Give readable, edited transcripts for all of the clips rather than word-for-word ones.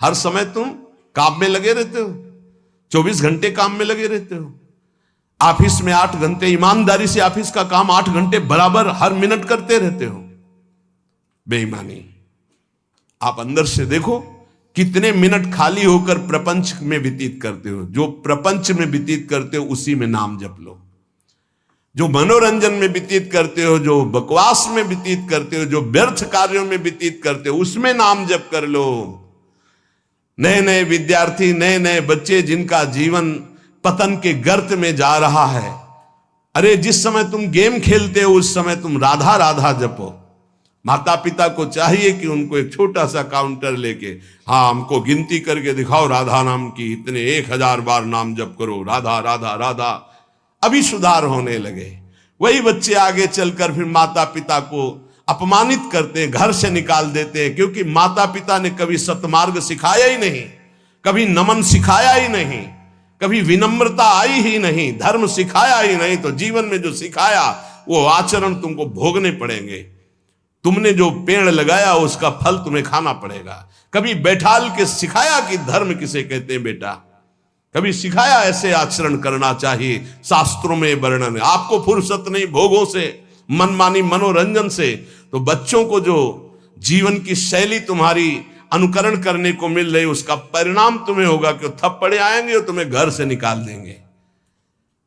हर समय तुम काम में लगे रहते हो, 24 घंटे काम में लगे रहते हो। ऑफिस में 8 घंटे ईमानदारी से ऑफिस का काम 8 घंटे बराबर हर मिनट करते रहते हो। बेईमानी। आप अंदर से देखो कितने मिनट खाली होकर प्रपंच में व्यतीत करते हो। जो प्रपंच में व्यतीत करते हो उसी में नाम जप लो। जो मनोरंजन में व्यतीत करते हो, जो बकवास में व्यतीत करते हो, जो व्यर्थ कार्यों में व्यतीत करते हो, उसमें नाम जप कर लो। नए नए विद्यार्थी, नए नए बच्चे जिनका जीवन पतन के गर्त में जा रहा है, अरे जिस समय तुम गेम खेलते हो उस समय तुम राधा राधा जपो। माता पिता को चाहिए कि उनको एक छोटा सा काउंटर लेके, हाँ हमको गिनती करके दिखाओ राधा नाम की, इतने 1000 बार नाम जप करो, राधा राधा राधा। अभी सुधार होने लगे। वही बच्चे आगे चलकर फिर माता पिता को अपमानित करते हैं, घर से निकाल देते हैं, क्योंकि माता पिता ने कभी सतमार्ग सिखाया ही नहीं, कभी नमन सिखाया ही नहीं, कभी विनम्रता आई ही नहीं, धर्म सिखाया ही नहीं। तो जीवन में जो सिखाया वो आचरण तुमको भोगने पड़ेंगे। तुमने जो पेड़ लगाया उसका फल तुम्हें खाना पड़ेगा। कभी बैठाल के सिखाया कि धर्म किसे कहते हैं बेटा, कभी सिखाया ऐसे आचरण करना चाहिए, शास्त्रों में वर्णन है। आपको फुर्सत नहीं भोगों से, मनमानी मनोरंजन से, तो बच्चों को जो जीवन की शैली तुम्हारी अनुकरण करने को मिल रही उसका परिणाम तुम्हें होगा कि थप्पड़े आएंगे और तुम्हें घर से निकाल देंगे।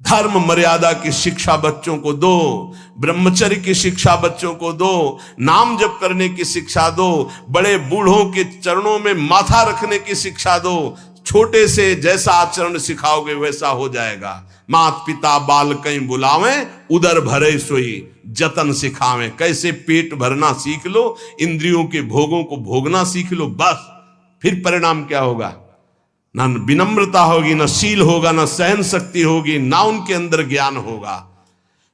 धर्म मर्यादा की शिक्षा बच्चों को दो, ब्रह्मचर्य की शिक्षा बच्चों को दो, नाम जप करने की शिक्षा दो, बड़े बूढ़ों के चरणों में माथा रखने की शिक्षा दो। छोटे से जैसा आचरण सिखाओगे वैसा हो जाएगा। मात पिता बाल कहीं बुलावे, उदर भरे सोई जतन सिखावे। कैसे पेट भरना सीख लो, इंद्रियों के भोगों को भोगना सीख लो, बस फिर परिणाम क्या होगा? ना विनम्रता होगी, ना शील होगा, ना सहन शक्ति होगी, ना उनके अंदर ज्ञान होगा।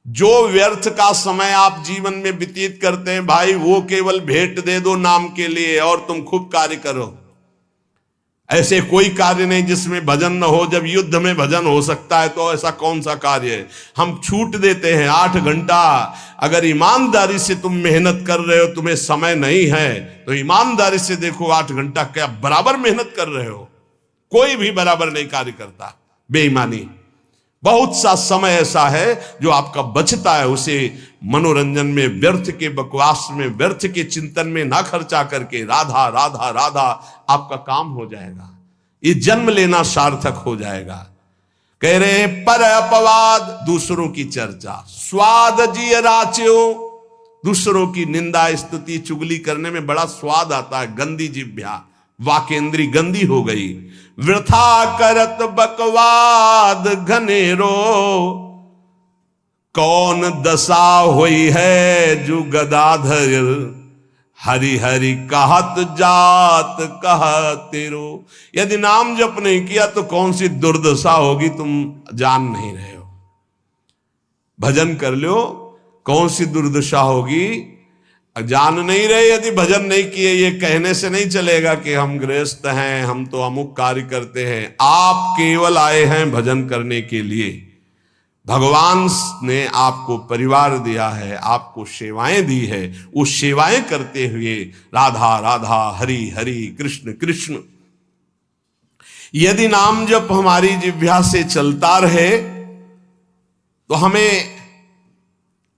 जो व्यर्थ का समय आप जीवन में व्यतीत करते हैं भाई, वो केवल भेंट दे दो नाम के लिए और तुम खूब कार्य करो। ऐसे कोई कार्य नहीं जिसमें भजन न हो। जब युद्ध में भजन हो सकता है तो ऐसा कौन सा कार्य है? हम छूट देते हैं 8 घंटा। अगर ईमानदारी से तुम मेहनत कर रहे हो, तुम्हें समय नहीं है तो ईमानदारी से देखो 8 घंटा क्या बराबर मेहनत कर रहे हो? कोई भी बराबर नहीं कार्य करता। बेईमानी। बहुत सा समय ऐसा है जो आपका बचता है, उसे मनोरंजन में, व्यर्थ के बकवास में, व्यर्थ के चिंतन में ना खर्चा करके राधा राधा राधा आपका काम हो जाएगा। ये जन्म लेना सार्थक हो जाएगा। कह रहे हैं पर अपवाद, दूसरों की चर्चा, स्वाद जिय राच्यो, दूसरों की निंदा स्तुति चुगली करने में बड़ा स्वाद आता है। गंदी जिह्वा, वाकेंद्री गंदी हो गई। वृथा करत बकवाद घनेरो, कौन दशा हुई है जो गदाधर, हरि हरि कहत जात कहतेरो। यदि नाम जप नहीं किया तो कौन सी दुर्दशा होगी तुम जान नहीं रहे हो। भजन कर लो, कौन सी दुर्दशा होगी जान नहीं रहे। यदि भजन नहीं किए, ये कहने से नहीं चलेगा कि हम गृहस्थ हैं, हम तो अमुक कार्य करते हैं। आप केवल आए हैं भजन करने के लिए। भगवान ने आपको परिवार दिया है, आपको सेवाएं दी है, वो सेवाएं करते हुए राधा राधा हरि हरि कृष्ण कृष्ण। यदि नाम जप हमारी जिह्वा से चलता रहे तो हमें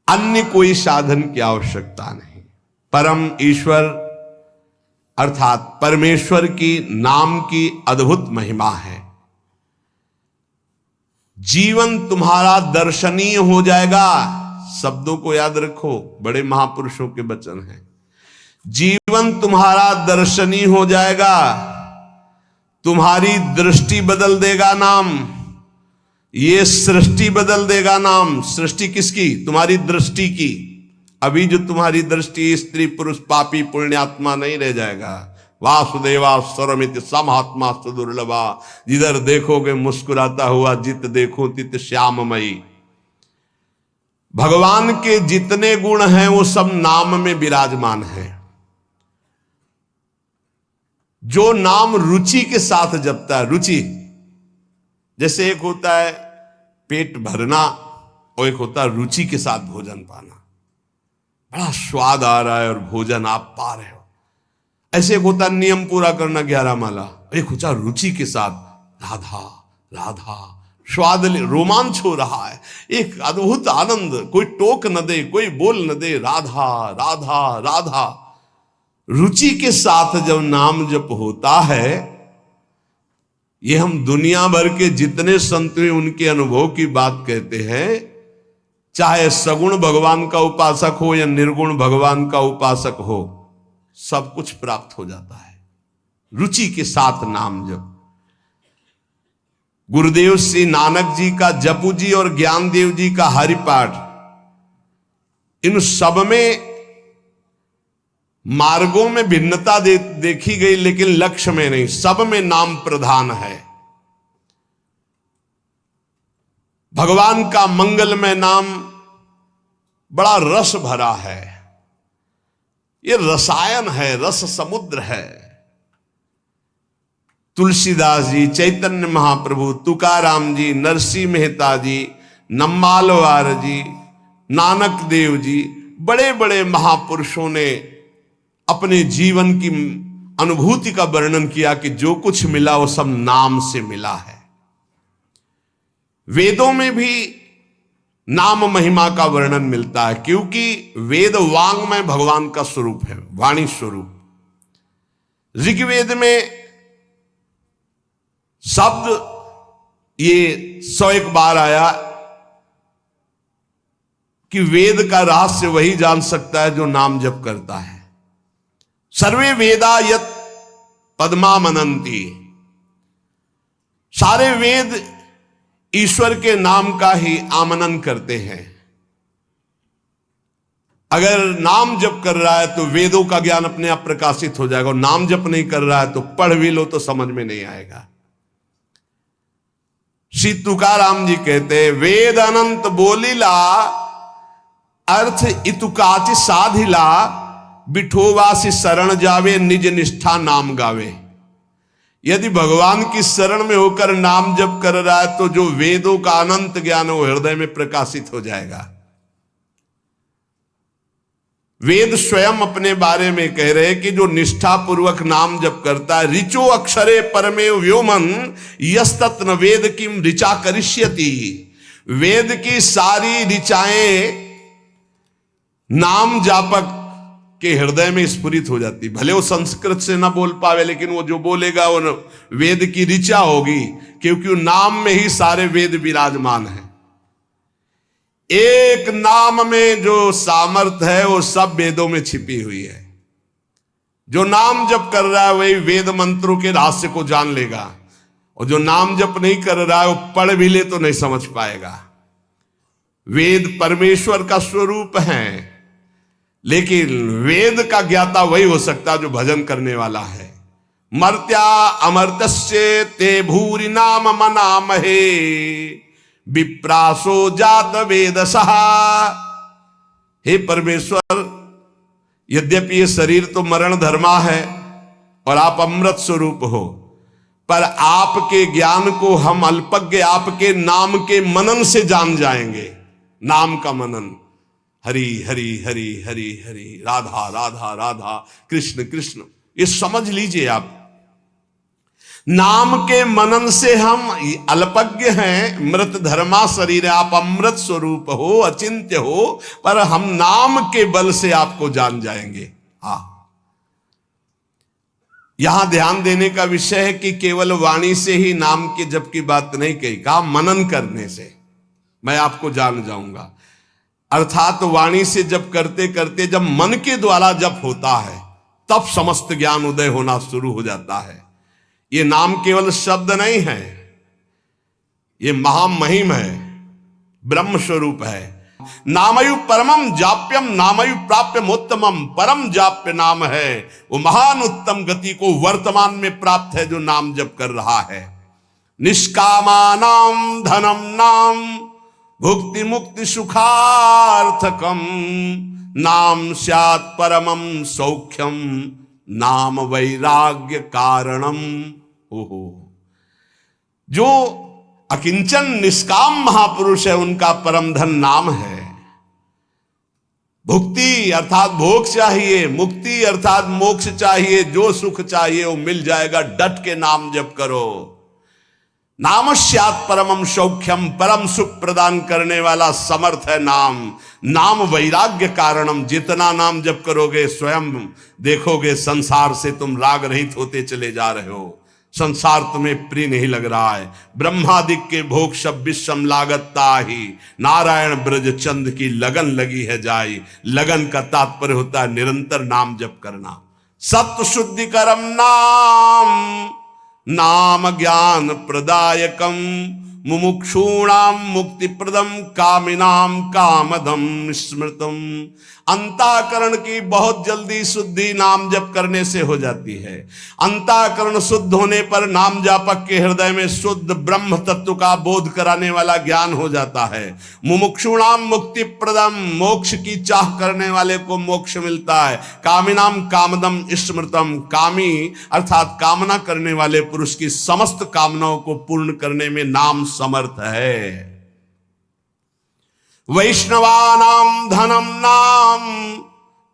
अन्य कोई साधन की आवश्यकता नहीं। परम ईश्वर अर्थात परमेश्वर की नाम की अद्भुत महिमा है। जीवन तुम्हारा दर्शनीय हो जाएगा। शब्दों को याद रखो, बड़े महापुरुषों के वचन हैं। जीवन तुम्हारा दर्शनीय हो जाएगा, तुम्हारी दृष्टि बदल देगा नाम। ये सृष्टि बदल देगा नाम। सृष्टि किसकी? तुम्हारी दृष्टि की। अभी जो तुम्हारी दृष्टि स्त्री पुरुष पापी पुण्यात्मा नहीं रह जाएगा। वासुदेवा स्वरमित समात्मा सुदुर्लभा, जिधर देखोगे मुस्कुराता हुआ, जित देखो तित श्याममयी। भगवान के जितने गुण हैं वो सब नाम में विराजमान हैं। जो नाम रुचि के साथ जपता है, रुचि जैसे एक होता है पेट भरना और एक होता है रुचि के साथ भोजन पाना। बड़ा स्वाद आ रहा है और भोजन आप पा रहे हो। ऐसे एक होता नियम पूरा करना 11 माला, एक होता रुचि के साथ राधा राधा, स्वाद रोमांच हो रहा है, एक अद्भुत आनंद, कोई टोक न दे, कोई बोल न दे, राधा राधा राधा। रुचि के साथ जब नाम जप होता है, ये हम दुनिया भर के जितने संत हैं उनके अनुभव की बात कहते हैं, चाहे सगुण भगवान का उपासक हो या निर्गुण भगवान का उपासक हो, सब कुछ प्राप्त हो जाता है रुचि के साथ नाम जप। गुरुदेव श्री नानक जी का जपू जी और ज्ञानदेव जी का हरिपाठ, इन सब में मार्गों में भिन्नता देखी गई, लेकिन लक्ष्य में नहीं, सब में नाम प्रधान है। भगवान का मंगलमय नाम बड़ा रस भरा है, ये रसायन है, रस समुद्र है। तुलसीदास जी, चैतन्य महाप्रभु, तुकाराम जी, नरसिंह मेहता जी, नम्मालवार जी, नानक देव जी, बड़े बड़े महापुरुषों ने अपने जीवन की अनुभूति का वर्णन किया कि जो कुछ मिला वो सब नाम से मिला है। वेदों में भी नाम महिमा का वर्णन मिलता है, क्योंकि वेद वांग्मय भगवान का स्वरूप है, वाणी स्वरूप। ऋग्वेद में शब्द ये 101 बार आया कि वेद का रहस्य वही जान सकता है जो नाम जप करता है। सर्वे वेदा यत पद्मा मनंती, सारे वेद ईश्वर के नाम का ही आमनन करते हैं। अगर नाम जप कर रहा है तो वेदों का ज्ञान अपने आप प्रकाशित हो जाएगा, और नाम जप नहीं कर रहा है तो पढ़ भी लो तो समझ में नहीं आएगा। श्री तुकाराम जी कहते हैं, वेद अनंत बोलीला अर्थ इतुकाचि साधिला, बिठोवासी शरण जावे निज निष्ठा नाम गावे। यदि भगवान की शरण में होकर नाम जप कर रहा है तो जो वेदों का अनंत ज्ञान वो हृदय में प्रकाशित हो जाएगा। वेद स्वयं अपने बारे में कह रहे हैं कि जो निष्ठा पूर्वक नाम जप करता है, ऋचो अक्षरे परमेव व्योमन यस्तत्न वेद किम ऋचा करिष्यति। वेद की सारी ऋचाएं नाम जापक के हृदय में स्फुरित हो जाती। भले वो संस्कृत से ना बोल पावे, लेकिन वो जो बोलेगा वो वेद की ऋचा होगी, क्योंकि नाम में ही सारे वेद विराजमान हैं। एक नाम में जो सामर्थ है वो सब वेदों में छिपी हुई है। जो नाम जप कर रहा है वही वेद मंत्रों के रहस्य को जान लेगा, और जो नाम जप नहीं कर रहा है वो पढ़ भी ले तो नहीं समझ पाएगा। वेद परमेश्वर का स्वरूप है, लेकिन वेद का ज्ञाता वही हो सकता जो भजन करने वाला है। मर्त्या अमर्त्य ते भूरि नाम मनामहे, विप्रासो जात वेदसः। हे परमेश्वर, यद्यपि ये शरीर तो मरण धर्मा है और आप अमृत स्वरूप हो, पर आपके ज्ञान को हम अल्पज्ञ आपके नाम के मनन से जान जाएंगे। नाम का मनन, हरि हरि हरि हरि हरि, राधा राधा राधा, कृष्ण कृष्ण, ये समझ लीजिए आप। नाम के मनन से हम अल्पज्ञ हैं, मृत धर्मा शरीर है, आप अमृत स्वरूप हो, अचिंत्य हो, पर हम नाम के बल से आपको जान जाएंगे। हाँ, यहां ध्यान देने का विषय है कि केवल वाणी से ही नाम के जप की बात नहीं कही, कहा मनन करने से मैं आपको जान जाऊंगा। अर्थात वाणी से जप करते करते जब मन के द्वारा जप होता है तब समस्त ज्ञान उदय होना शुरू हो जाता है। ये नाम केवल शब्द नहीं है, ये महामहिम है, ब्रह्म स्वरूप है। नामयु परमम जाप्यम नामयु प्राप्यमोत्तमम, परम जाप्य नाम है, वो महान उत्तम गति को वर्तमान में प्राप्त है जो नाम जप कर रहा है। निष्कामानाम धनम नाम भुक्ति मुक्ति सुखार्थकम, नाम स्यात् परमम सौख्यम, नाम वैराग्य कारणम। ओहो, जो अकिंचन निष्काम महापुरुष है उनका परम धन नाम है। भुक्ति अर्थात भोग चाहिए, मुक्ति अर्थात मोक्ष चाहिए, जो सुख चाहिए वो मिल जाएगा। डट के नाम जप करो। नामस्यात् परमं सौख्यम, परम सुख प्रदान करने वाला समर्थ है नाम। नाम वैराग्य कारणम, जितना नाम जप करोगे स्वयं देखोगे संसार से तुम राग रहित होते चले जा रहे हो। संसार तुम्हें प्रिय नहीं लग रहा है। ब्रह्मादिक के भोग सब विषम लागता ही, नारायण ब्रज चंद की लगन लगी है जाई। लगन का तात्पर्य होता है निरंतर नाम जप करना। सत्य शुद्धि करम नाम, नाम ज्ञान प्रदायकम, मुमुक्षूणाम मुक्ति प्रदम, कामिनाम कामदम स्मृतम। अंतःकरण की बहुत जल्दी शुद्धि नाम जप करने से हो जाती है। अंतःकरण शुद्ध होने पर नाम जापक के हृदय में शुद्ध ब्रह्म तत्व का बोध कराने वाला ज्ञान हो जाता है। मुमुक्षुणाम मुक्ति प्रदम, मोक्ष की चाह करने वाले को मोक्ष मिलता है। कामिनाम कामदम स्मृतम, कामी अर्थात कामना करने वाले पुरुष की समस्त कामनाओं को पूर्ण करने में नाम समर्थ है। वैष्णवानाम धनम नाम,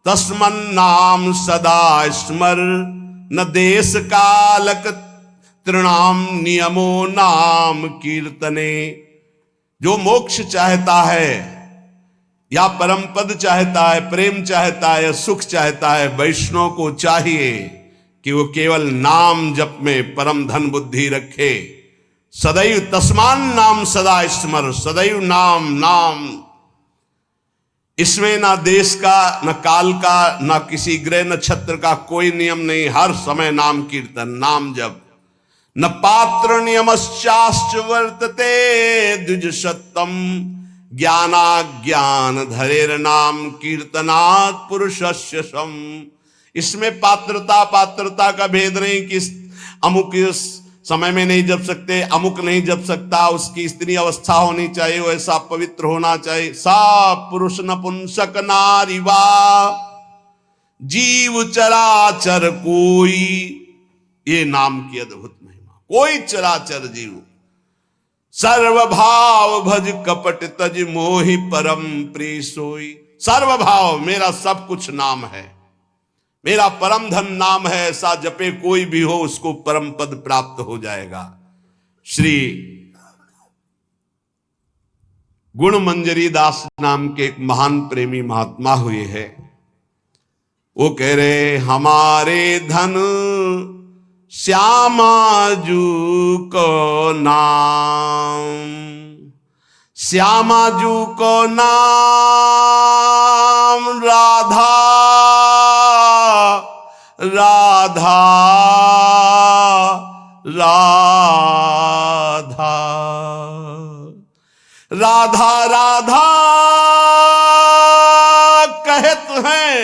तस्मन्नाम सदा स्मर। न देश कालक तृणाम नियमो नाम कीर्तने। जो मोक्ष चाहता है या परम पद चाहता है, प्रेम चाहता है, सुख चाहता है, वैष्णव को चाहिए कि वो केवल नाम जप में परम धन बुद्धि रखे। सदैव तस्मान नाम सदा स्मर, सदैव नाम नाम। इसमें ना देश का, न काल का, न किसी ग्रह नक्षत्र का कोई नियम नहीं। हर समय नाम कीर्तन, नाम जप। न पात्र नियमश्चाश्च वर्तते द्विज सत्तम, ज्ञाना ज्ञान धरेर नाम कीर्तनात् पुरुषस्य सम। इसमें पात्रता का भेद नहीं कि अमुक समय में नहीं जप सकते, अमुक नहीं जप सकता, उसकी स्त्री अवस्था होनी चाहिए, वैसा पवित्र होना चाहिए। सा पुरुष नपुंसक नारी वा, जीव चराचर कोई। ये नाम की अद्भुत महिमा। कोई चराचर जीव सर्वभाव भज कपट तज मोहि परम प्रिय सोई। सर्वभाव, मेरा सब कुछ नाम है, मेरा परम धन नाम है। ऐसा जपे कोई भी हो उसको परम पद प्राप्त हो जाएगा। श्री गुण मंजरी दास नाम के एक महान प्रेमी महात्मा हुए हैं। वो कह रहे, हमारे धन श्यामाजू को नाम, श्यामाजू को नाम, राधा राधा राधा राधा राधा कहत हैं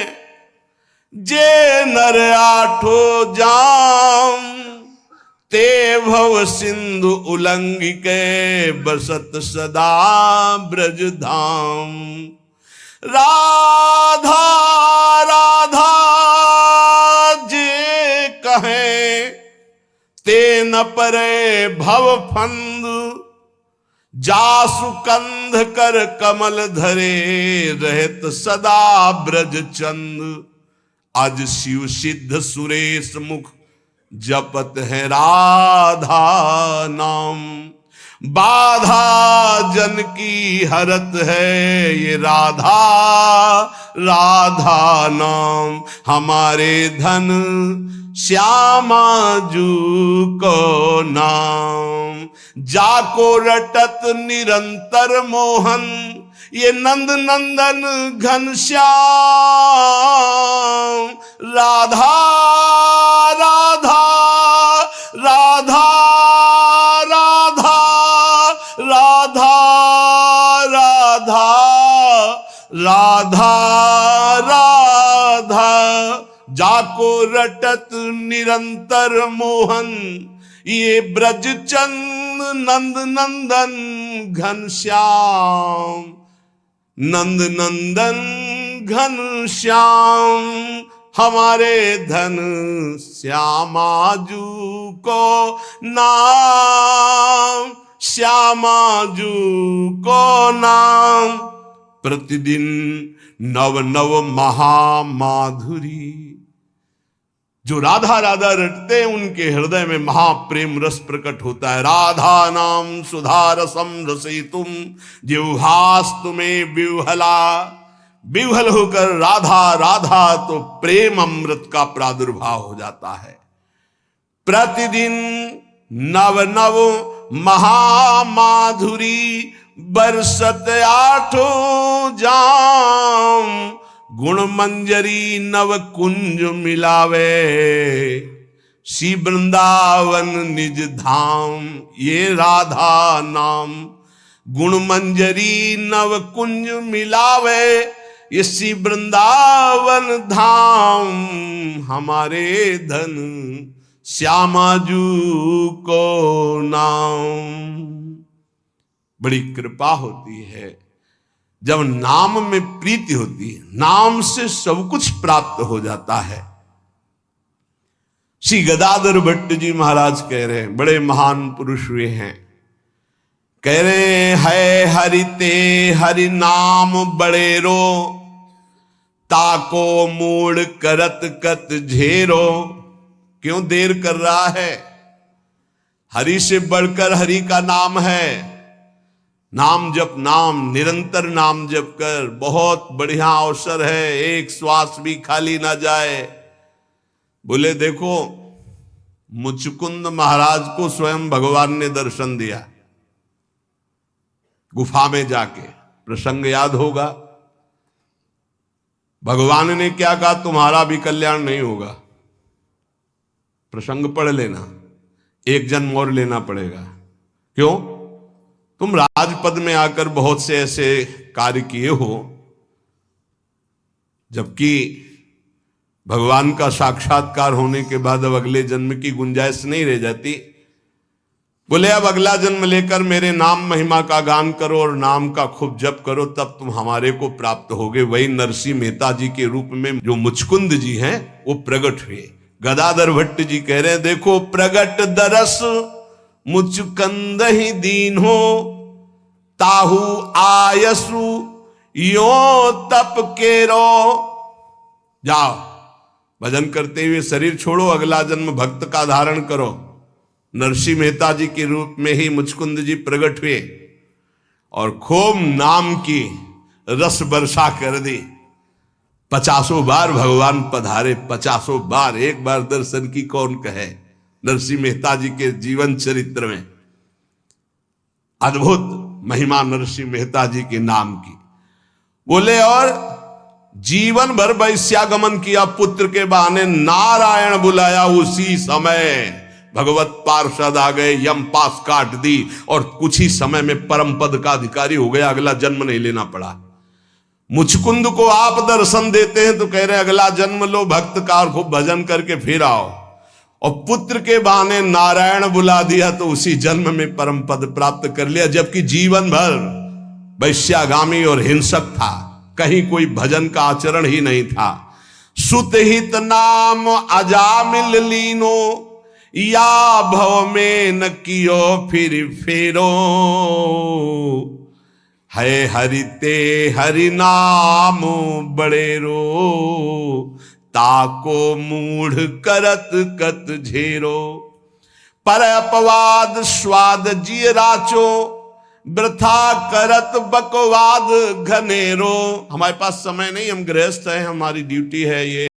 जे नर आठो जाम। ते भव सिंधु उल्लंघि के बसत सदा ब्रज धाम। राधा राधा कहे ते न परे भव फंद। जासु कंध कर कमल धरे रहत सदा ब्रज चंद। आज शिव सिद्ध सुरेश मुख जपत है राधा नाम। बाधा जन की हरत है ये राधा राधा नाम। हमारे धन श्यामाजू को नाम। जाको रटत निरंतर मोहन ये नंद नंदन घनश्याम। राधा राधा राधा राधा राधा राधा राधा राधा। जाको रटत निरंतर मोहन ये ब्रज चंद नंद नंदन घनश्याम। नंद नंदन घनश्याम। हमारे धन श्यामाजू को नाम। श्यामाजू को नाम। प्रतिदिन नव नव महामाधुरी। जो राधा राधा रटते हैं उनके हृदय में महाप्रेम रस प्रकट होता है। राधा नाम सुधा रसम रसयितुम जिह्वास्तु में विह्वला। विह्वल होकर राधा राधा तो प्रेम अमृत का प्रादुर्भाव हो जाता है। प्रतिदिन नव नव महामाधुरी बरसत आठों जाम। गुण मंजरी नव कुंज मिलावे श्री वृंदावन निज धाम। ये राधा नाम गुण मंजरी नव कुंज मिलावे ये श्री वृंदावन धाम। हमारे धन श्यामाजू को नाम। बड़ी कृपा होती है जब नाम में प्रीति होती है। नाम से सब कुछ प्राप्त हो जाता है। श्री गदाधर भट्ट जी महाराज कह रहे हैं, बड़े महान पुरुष हुए हैं, कह रहे है हरिते हरि नाम बड़ेरो ताको मूड करत कत झेरो। क्यों देर कर रहा है? हरि से बढ़कर हरि का नाम है। नाम जप, नाम निरंतर नाम जप कर, बहुत बढ़िया अवसर है, एक श्वास भी खाली ना जाए। बोले देखो मुचकुंद महाराज को स्वयं भगवान ने दर्शन दिया गुफा में जाके, प्रसंग याद होगा। भगवान ने क्या कहा? तुम्हारा भी कल्याण नहीं होगा। प्रसंग पढ़ लेना, एक जन्म और लेना पड़ेगा। क्यों? तुम राजपद में आकर बहुत से ऐसे कार्य किए हो, जबकि भगवान का साक्षात्कार होने के बाद अब अगले जन्म की गुंजाइश नहीं रह जाती। बोले अब अगला जन्म लेकर मेरे नाम महिमा का गान करो और नाम का खूब जप करो, तब तुम हमारे को प्राप्त होगे। वही नरसिंह मेहता जी के रूप में जो मुचकुंद जी हैं वो प्रकट हुए। गदाधर भट्ट जी कह रहे हैं, देखो प्रगट दरस मुचकंद ही दीन हो ताहू आयसु यो तप केरो। जाओ भजन करते हुए शरीर छोड़ो, अगला जन्म भक्त का धारण करो। नरसिंह मेहता जी के रूप में ही मुचकुंद जी प्रकट हुए और खूब नाम की रस वर्षा कर दी। 50 बार भगवान पधारे, 50 बार। एक बार दर्शन की कौन कहे? नरसिंह मेहता जी के जीवन चरित्र में अद्भुत महिमा नरसिंह मेहता जी के नाम की। बोले और जीवन भर वैश्यागमन किया, पुत्र के बहाने नारायण बुलाया, उसी समय भगवत पार्षद आ गए, यम पास काट दी और कुछ ही समय में परम पद का अधिकारी हो गया। अगला जन्म नहीं लेना पड़ा। मुचकुंद को आप दर्शन देते हैं तो कह रहे अगला जन्म लो भक्त का और खूब भजन करके फिर आओ। और पुत्र के बहाने नारायण बुला दिया तो उसी जन्म में परम पद प्राप्त कर लिया, जबकि जीवन भर वैश्यागामी और हिंसक था, कहीं कोई भजन का आचरण ही नहीं था। सुतहित नाम अजामिल लीनो या भव में न कियो फिर फेरो। है हरिते हरि नाम बड़ेरो ताको मूढ़ करत कत झेरो। पर अपवाद स्वाद जिय राचो वृथा करत बकवाद घनेरो। हमारे पास समय नहीं, हम गृहस्थ हैं, हमारी ड्यूटी है ये।